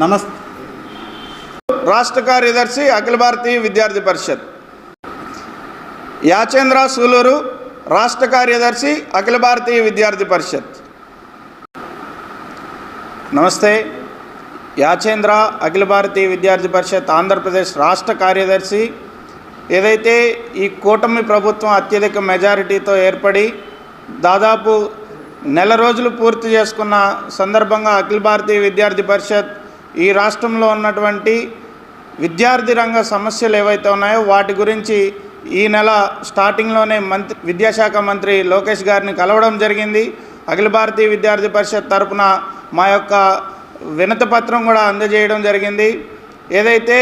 నమస్తే. రాష్ట్ర కార్యదర్శి అఖిల భారతీయ విద్యార్థి పరిషత్. యాచేంద్ర సూలూరు, రాష్ట్ర కార్యదర్శి అఖిల భారతీయ విద్యార్థి పరిషత్. నమస్తే. యాచేంద్ర అఖిల భారతీయ విద్యార్థి పరిషత్ ఆంధ్రప్రదేశ్ రాష్ట్ర కార్యదర్శి. ఏదైతే ఈ కూటమి ప్రభుత్వం అత్యధిక మెజారిటీతో ఏర్పడి దాదాపు నెల రోజులు పూర్తి చేసుకున్న సందర్భంగా అఖిల భారతీయ విద్యార్థి పరిషత్ ఈ రాష్ట్రంలో ఉన్నటువంటి విద్యార్థి రంగ సమస్యలు ఏవైతే ఉన్నాయో వాటి గురించి ఈ నెల స్టార్టింగ్లోనే విద్యాశాఖ మంత్రి లోకేష్ గారిని కలవడం జరిగింది. అఖిల భారతీయ విద్యార్థి పరిషత్ తరపున మా యొక్క వినతి పత్రం కూడా అందజేయడం జరిగింది. ఏదైతే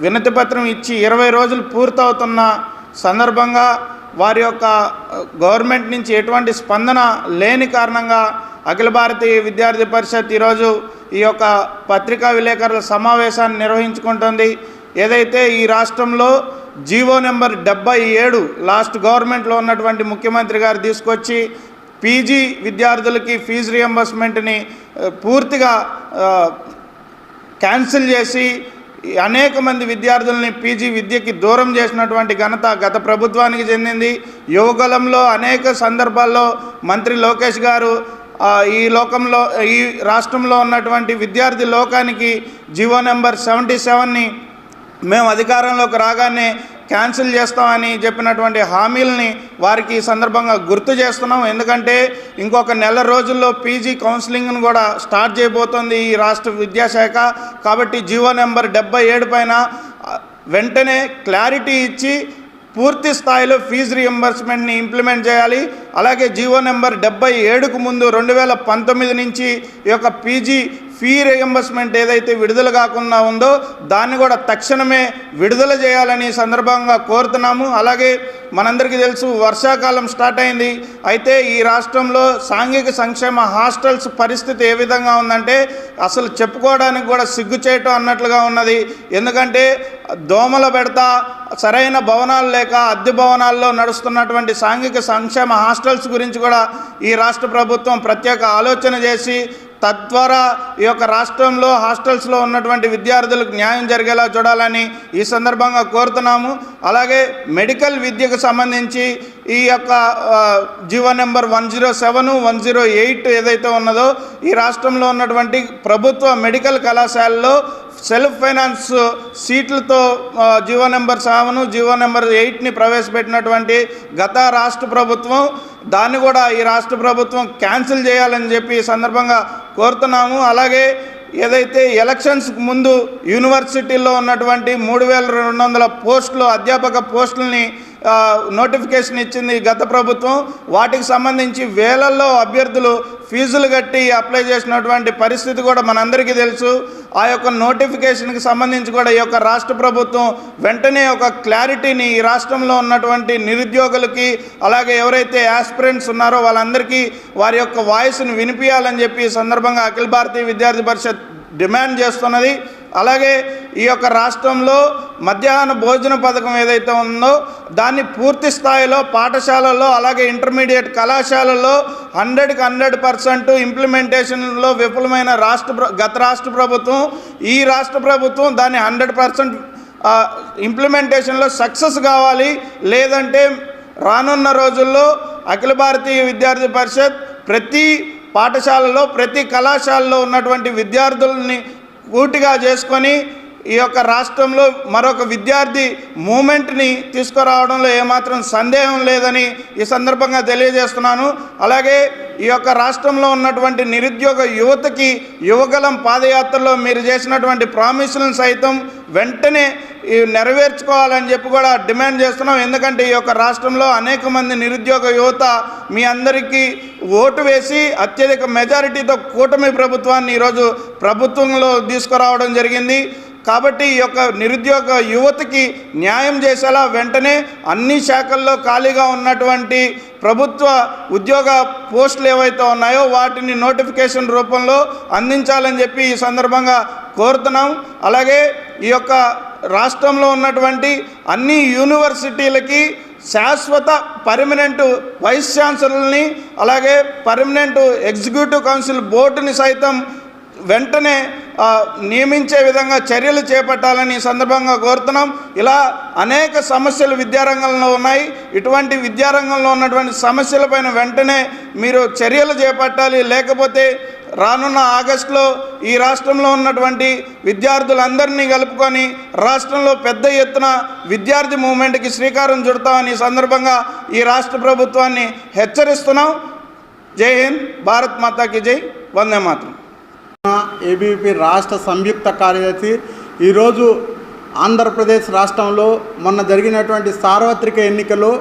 వినతి పత్రం ఇచ్చి 20 రోజులు పూర్తవుతున్న సందర్భంగా వారి యొక్క గవర్నమెంట్ నుంచి ఎటువంటి స్పందన లేని కారణంగా అఖిల భారతీయ విద్యార్థి పరిషత్ ఈరోజు ఈ యొక్క పత్రికా విలేకరుల సమావేశాన్ని నిర్వహించుకుంటుంది. ఏదైతే ఈ రాష్ట్రంలో జీవో నెంబర్ 77 లాస్ట్ గవర్నమెంట్లో ఉన్నటువంటి ముఖ్యమంత్రి గారు తీసుకొచ్చి పీజీ విద్యార్థులకి ఫీజు రియంబర్స్మెంట్ని పూర్తిగా క్యాన్సిల్ చేసి అనేక మంది విద్యార్థుల్ని పీజీ విద్యకి దూరం చేసినటువంటి ఘనత గత ప్రభుత్వానికి చెందింది. యువగలంలో అనేక సందర్భాల్లో మంత్రి లోకేష్ గారు ఈ రాష్ట్రంలో ఉన్నటువంటి విద్యార్థి లోకానికి జీవో నెంబర్ 77ని మేము అధికారంలోకి రాగానే క్యాన్సిల్ చేస్తామని చెప్పినటువంటి హామీలని వారికి ఈ సందర్భంగా గుర్తు చేస్తున్నాం. ఎందుకంటే ఇంకొక నెల రోజుల్లో పీజీ కౌన్సిలింగ్ను కూడా స్టార్ట్ చేయబోతోంది ఈ రాష్ట్ర విద్యాశాఖ. కాబట్టి జీవో నెంబర్ 77 పైన వెంటనే క్లారిటీ ఇచ్చి పూర్తి స్థాయిలో ఫీజు రియంబర్స్మెంట్ని ఇంప్లిమెంట్ చేయాలి. అలాగే జీవో నెంబర్ 77కు ముందు 2019 నుంచి ఈ యొక్క పీజీ ఫీ రియంబర్స్మెంట్ ఏదైతే విడుదల కాకుండా ఉందో దాన్ని కూడా తక్షణమే విడుదల చేయాలని సందర్భంగా కోరుతున్నాము. అలాగే మనందరికీ తెలుసు వర్షాకాలం స్టార్ట్ అయింది. అయితే ఈ రాష్ట్రంలో సాంఘిక సంక్షేమ హాస్టల్స్ పరిస్థితి ఏ విధంగా ఉందంటే అసలు చెప్పుకోవడానికి కూడా సిగ్గుచేయటం అన్నట్లుగా ఉన్నది. ఎందుకంటే దోమల బెడత, సరైన భవనాలు లేక అద్దె భవనాల్లో నడుస్తున్నటువంటి సాంఘిక సంక్షేమ హాస్టల్స్ గురించి కూడా ఈ రాష్ట్ర ప్రభుత్వం ప్రత్యేక ఆలోచన చేసి తద్వారా ఈ యొక్క రాష్ట్రంలో హాస్టల్స్లో ఉన్నటువంటి విద్యార్థులకు న్యాయం జరిగేలా చూడాలని ఈ సందర్భంగా కోరుతున్నాము. అలాగే మెడికల్ విద్యకు సంబంధించి ఈ యొక్క జీవో నెంబర్ 107, 108 ఏదైతే ఉన్నదో ఈ రాష్ట్రంలో ఉన్నటువంటి ప్రభుత్వ మెడికల్ కళాశాలలో సెల్ఫ్ ఫైనాన్స్ సీట్లతో జీవో నెంబర్ 7, జీవో నెంబర్ 8ని ప్రవేశపెట్టినటువంటి గత రాష్ట్ర ప్రభుత్వం దాన్ని కూడా ఈ రాష్ట్ర ప్రభుత్వం క్యాన్సిల్ చేయాలని చెప్పి ఈ సందర్భంగా కోరుతున్నాము. అలాగే ఏదైతే ఎలక్షన్స్కి ముందు యూనివర్సిటీల్లో ఉన్నటువంటి 3200 పోస్టులు అధ్యాపక పోస్టులని నోటిఫికేషన్ ఇచ్చింది గత ప్రభుత్వం. వాటికి సంబంధించి వేలల్లో అభ్యర్థులు ఫీజులు కట్టి అప్లై చేసినటువంటి పరిస్థితి కూడా మనందరికీ తెలుసు. ఆ యొక్క నోటిఫికేషన్కి సంబంధించి కూడా ఈ యొక్క రాష్ట్ర ప్రభుత్వం వెంటనే ఒక క్లారిటీని ఈ రాష్ట్రంలో ఉన్నటువంటి నిరుద్యోగులకి అలాగే ఎవరైతే యాస్పిరెంట్స్ ఉన్నారో వాళ్ళందరికీ వారి యొక్క వాయిస్ని వినిపించాలని చెప్పి ఈ సందర్భంగా అఖిల భారతీయ విద్యార్థి పరిషత్ డిమాండ్ చేస్తున్నది. అలాగే ఈ యొక్క రాష్ట్రంలో మధ్యాహ్న భోజన పథకం ఏదైతే ఉందో దాన్ని పూర్తి స్థాయిలో పాఠశాలల్లో అలాగే ఇంటర్మీడియట్ కళాశాలల్లో 100% ఇంప్లిమెంటేషన్లో విఫలమైన గత రాష్ట్ర ప్రభుత్వం ఈ రాష్ట్ర ప్రభుత్వం దాన్ని 100% ఇంప్లిమెంటేషన్లో సక్సెస్ కావాలి. లేదంటే రానున్న రోజుల్లో అఖిల భారతీయ విద్యార్థి పరిషత్ ప్రతి పాఠశాలలో ప్రతి కళాశాలలో ఉన్నటువంటి విద్యార్థులని పూర్తిగా చేసుకొని ఈ యొక్క రాష్ట్రంలో మరొక విద్యార్థి మూమెంట్ని తీసుకురావడంలో ఏమాత్రం సందేహం లేదని ఈ సందర్భంగా తెలియజేస్తున్నాను. అలాగే ఈ యొక్క రాష్ట్రంలో ఉన్నటువంటి నిరుద్యోగ యువతకి యువగలం పాదయాత్రలో మీరు చేసినటువంటి ప్రామిసులను సైతం వెంటనే నెరవేర్చుకోవాలని చెప్పి కూడా డిమాండ్ చేస్తున్నాం. ఎందుకంటే ఈ యొక్క రాష్ట్రంలో అనేక మంది నిరుద్యోగ యువత మీ అందరికీ ఓటు వేసి అత్యధిక మెజారిటీతో కూటమి ప్రభుత్వాన్ని ఈరోజు ప్రభుత్వంలో తీసుకురావడం జరిగింది. కాబట్టి ఈ యొక్క నిరుద్యోగ యువతకి న్యాయం చేసేలా వెంటనే అన్ని శాఖల్లో ఖాళీగా ఉన్నటువంటి ప్రభుత్వ ఉద్యోగ పోస్టులు ఏవైతే ఉన్నాయో వాటిని నోటిఫికేషన్ రూపంలో అందించాలని చెప్పి ఈ సందర్భంగా కోరుతున్నాం. అలాగే ఈ యొక్క రాష్ట్రంలో ఉన్నటువంటి అన్ని యూనివర్సిటీలకి శాశ్వత పర్మనెంట్ వైస్ ఛాన్సలర్ని అలాగే పర్మనెంట్ ఎగ్జిక్యూటివ్ కౌన్సిల్ బోర్డుని సైతం వెంటనే నియమించే విధంగా చర్యలు చేపట్టాలని ఈ సందర్భంగా కోరుతున్నాం. ఇలా అనేక సమస్యలు విద్యారంగంలో ఉన్నాయి. ఇటువంటి విద్యారంగంలో ఉన్నటువంటి సమస్యలపైన వెంటనే మీరు చర్యలు చేపట్టాలి. లేకపోతే రానున్న ఆగస్టులో ఈ రాష్ట్రంలో ఉన్నటువంటి విద్యార్థులందరినీ కలుపుకొని రాష్ట్రంలో పెద్ద ఎత్తున విద్యార్థి మూవ్మెంట్కి శ్రీకారం చుడతామని ఈ సందర్భంగా ఈ రాష్ట్ర ప్రభుత్వాన్ని హెచ్చరిస్తున్నాం. జై హింద్, భారత్ మాతాకి జై, వందే మాతరం. ఏబీవీపీ రాష్ట్ర సంయుక్త కార్యదర్శి ఈరోజు ఆంధ్రప్రదేశ్ రాష్ట్రంలో మొన్న జరిగినటువంటి సార్వత్రిక ఎన్నికల్లో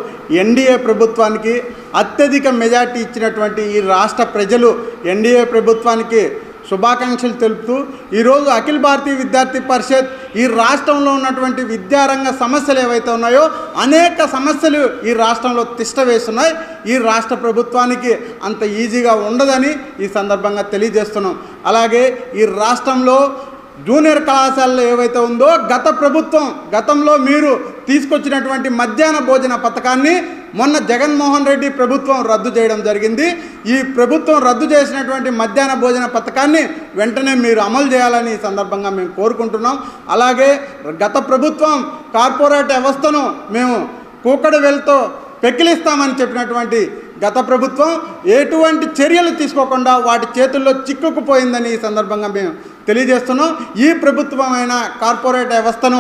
ఎన్డీఏ ప్రభుత్వానికి అత్యధిక మెజార్టీ ఇచ్చినటువంటి ఈ రాష్ట్ర ప్రజలు ఎన్డీఏ ప్రభుత్వానికి శుభాకాంక్షలు తెలుపుతూ ఈరోజు అఖిల భారతీయ విద్యార్థి పరిషత్ ఈ రాష్ట్రంలో ఉన్నటువంటి విద్యారంగ సమస్యలు ఏవైతే ఉన్నాయో అనేక సమస్యలు ఈ రాష్ట్రంలో తిష్ట వేస్తున్నాయి. ఈ రాష్ట్ర ప్రభుత్వానికి అంత ఈజీగా ఉండదని ఈ సందర్భంగా తెలియజేస్తున్నాం. అలాగే ఈ రాష్ట్రంలో జూనియర్ కళాశాలలో ఏవైతే ఉందో గతంలో మీరు తీసుకొచ్చినటువంటి మధ్యాహ్న భోజన పథకాన్ని మొన్న జగన్మోహన్ రెడ్డి ప్రభుత్వం రద్దు చేయడం జరిగింది. ఈ ప్రభుత్వం రద్దు చేసినటువంటి మధ్యాహ్న భోజన పథకాన్ని వెంటనే మీరు అమలు చేయాలని ఈ సందర్భంగా మేము కోరుకుంటున్నాం. అలాగే గత ప్రభుత్వం కార్పొరేట్ వ్యవస్థను మేము కూకడు వేలుతో పెకిలిస్తామని చెప్పినటువంటి గత ప్రభుత్వం ఎటువంటి చర్యలు తీసుకోకుండా వాటి చేతుల్లో చిక్కుకుపోయిందని ఈ సందర్భంగా మేము తెలియజేస్తున్నాం. ఈ ప్రభుత్వమైన కార్పొరేట్ వ్యవస్థను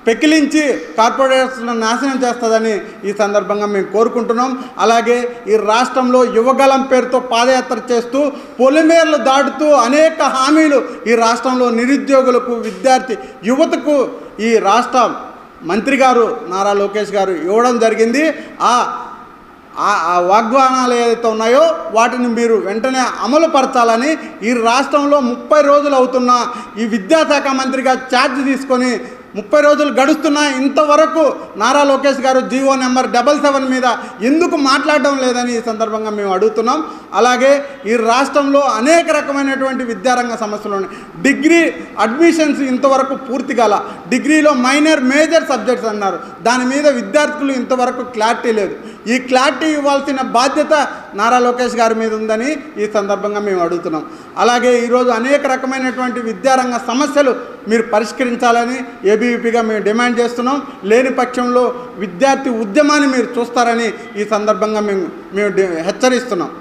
పెకిలించి కార్పొరేట్స్ను నాశనం చేస్తుందని ఈ సందర్భంగా మేము కోరుకుంటున్నాం. అలాగే ఈ రాష్ట్రంలో యువగలం పేరుతో పాదయాత్ర చేస్తూ పొలిమేర్లు దాటుతూ అనేక హామీలు ఈ రాష్ట్రంలో నిరుద్యోగులకు, విద్యార్థి యువతకు ఈ రాష్ట్ర మంత్రి గారు నారా లోకేష్ గారు ఇవ్వడం జరిగింది. ఆ వాగ్దానాలు ఏదైతే ఉన్నాయో వాటిని మీరు వెంటనే అమలు పరచాలని ఈ రాష్ట్రంలో 30 రోజులు అవుతున్న ఈ విద్యాశాఖ మంత్రిగా ఛార్జ్ తీసుకొని 30 రోజులు గడుస్తున్నా ఇంతవరకు నారా లోకేష్ గారు జీవో నెంబర్ 77 మీద ఎందుకు మాట్లాడడం లేదని ఈ సందర్భంగా మేము అడుగుతున్నాం. అలాగే ఈ రాష్ట్రంలో అనేక రకమైనటువంటి విద్యారంగ సమస్యలు ఉన్నాయి. డిగ్రీ అడ్మిషన్స్ ఇంతవరకు పూర్తి కాల, డిగ్రీలో మైనర్ మేజర్ సబ్జెక్ట్స్ అన్నారు, దాని మీద విద్యార్థులు ఇంతవరకు క్లారిటీ లేదు. ఈ క్లారిటీ ఇవ్వాల్సిన బాధ్యత నారా లోకేష్ గారి మీద ఉందని ఈ సందర్భంగా మేము అడుగుతున్నాం. అలాగే ఈరోజు అనేక రకమైనటువంటి విద్యారంగ సమస్యలు మీరు పరిష్కరించాలని ఏబీవీపీగా మేము డిమాండ్ చేస్తున్నాం. లేని పక్షంలో విద్యార్థి ఉద్యమాన్ని మీరు చూస్తారని ఈ సందర్భంగా మేము హెచ్చరిస్తున్నాం.